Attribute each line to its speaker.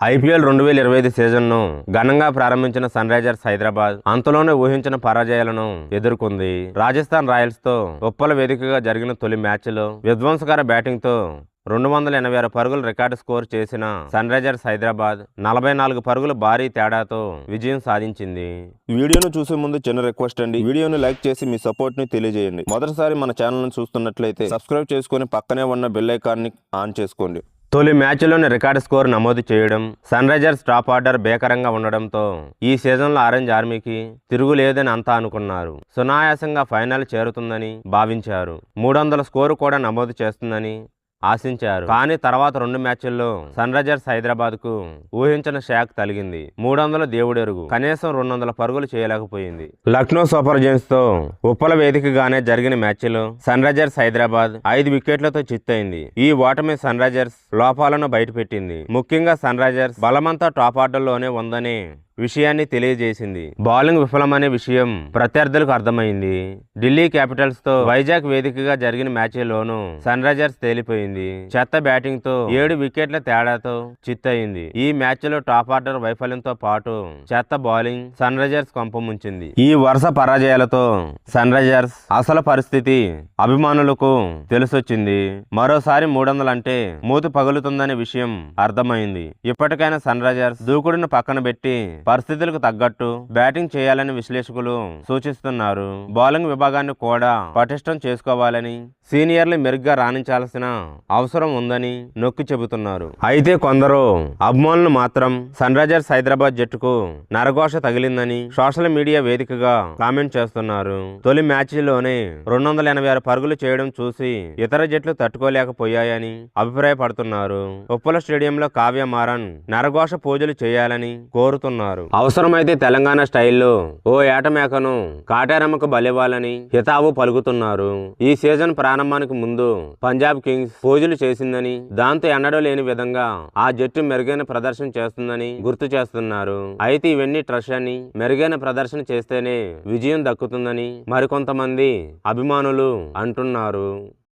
Speaker 1: IPL 2025 సీజన్ను ఘనంగా ప్రారంభించిన sun Risers Hyderabad అంతలోనే ఊహించిన పరాజయాలను ఎదుర్కొంది. రాజస్థాన్ రాయల్స్ తో ఉప్పల వేదికగా జరిగిన తొలి మ్యాచ్లో విధ్వంసకర బ్యాటింగ్ తో 286 పరుగులు రికార్డు స్కోర్ చేసిన సన్ రైజర్స్ హైదరాబాద్ 44 పరుగుల భారీ తేడాతో విజయం సాధించింది.
Speaker 2: వీడియోను చూసే ముందు చిన్న రిక్వెస్ట్ అండి, వీడియోను లైక్ చేసి మీ సపోర్ట్ ని తెలియజేయండి. మొదటిసారి మన ఛానల్ ను చూస్తున్నట్లయితే సబ్స్క్రైబ్ చేసుకుని పక్కనే ఉన్న బెల్ ఐకాన్ ని ఆన్ చేసుకోండి.
Speaker 1: తొలి మ్యాచ్లోనే రికార్డు స్కోర్ నమోదు చేయడం, సన్ రైజర్స్ టాప్ ఆర్డర్ భీకరంగా ఉండడంతో ఈ సీజన్లో ఆరెంజ్ ఆర్మీకి తిరుగులేదని అంతా అనుకున్నారు. సునాయాసంగా ఫైనల్ చేరుతుందని భావించారు. 300 స్కోరు కూడా నమోదు చేస్తుందని ఆశించారు. కానీ తర్వాత 2 మ్యాచ్ల్లో సన్ రైజర్స్ హైదరాబాద్ కు ఊహించిన షాక్ తగిలింది. 300 దేవుడెరుగు, కనీసం 200 పరుగులు చేయలేకపోయింది. లక్నో సూపర్ జైంట్స్ తో ఉప్పల వేదికగానే జరిగిన మ్యాచ్లో సన్ రైజర్స్ హైదరాబాద్ 5 వికెట్లతో చిత్తయింది. ఈ ఓటమి సన్ రైజర్స్ లోపాలను బయటపెట్టింది. ముఖ్యంగా సన్ రైజర్స్ బలమంతా టాప్ ఆర్డర్లోనే ఉందని విషయాన్ని తెలియజేసింది. బౌలింగ్ విఫలమనే విషయం ప్రత్యర్థులకు అర్థమైంది. ఢిల్లీ క్యాపిటల్స్ తో వైజాగ్ వేదికగా జరిగిన మ్యాచ్లోనూ సన్ రైజర్స్ తేలిపోయింది. చెత్త బ్యాటింగ్ తో 7 వికెట్ల తేడాతో చిత్తయింది. ఈ మ్యాచ్ లో టాప్ ఆర్డర్ వైఫల్యంతో పాటు చెత్త బౌలింగ్ సన్ రైజర్స్ కొంపముంచింది. ఈ వరుస పరాజయాలతో సన్ రైజర్స్ అసలు పరిస్థితి అభిమానులకు తెలిసొచ్చింది. మరోసారి 300 అంటే మూతి పగులుతుందనే విషయం అర్థమైంది. ఇప్పటికైనా సన్ రైజర్స్ దూకుడును పక్కన పెట్టి పరిస్థితులకు తగ్గట్టు బ్యాటింగ్ చేయాలని విశ్లేషకులు సూచిస్తున్నారు. బౌలింగ్ విభాగాన్ని కూడా పటిష్టం చేసుకోవాలని, సీనియర్లు మెరుగ్గా రాణించాల్సిన అవసరం ఉందని నొక్కి చెబుతున్నారు. అయితే కొందరు అభిమానులు మాత్రం సన్ రైజర్స్ హైదరాబాద్ జట్టుకు నరఘోష తగిలిందని సోషల్ మీడియా వేదికగా కామెంట్ చేస్తున్నారు. తొలి మ్యాచ్లోనే 286 పరుగులు చేయడం చూసి ఇతర జట్లు తట్టుకోలేకపోయాయని అభిప్రాయపడుతున్నారు. ఉప్పల స్టేడియంలో కావ్య మారన్ నరఘోష పూజలు చేయాలని కోరుతున్నారు. అవసరమైతే తెలంగాణ స్టైల్లో ఓ ఏటమేకను కాటారమ్మకు బలివ్వాలని హితావు పలుకుతున్నారు. ఈ సీజన్ ప్రారంభానికి ముందు పంజాబ్ కింగ్స్ పూజలు చేసిందని, దాంతో ఎన్నడూ లేని విధంగా ఆ జట్టు మెరుగైన ప్రదర్శన చేస్తుందని గుర్తు చేస్తున్నారు. అయితే ఇవన్నీ ట్రష్ అని, మెరుగైన ప్రదర్శన చేస్తేనే విజయం దక్కుతుందని మరికొంతమంది అభిమానులు అంటున్నారు.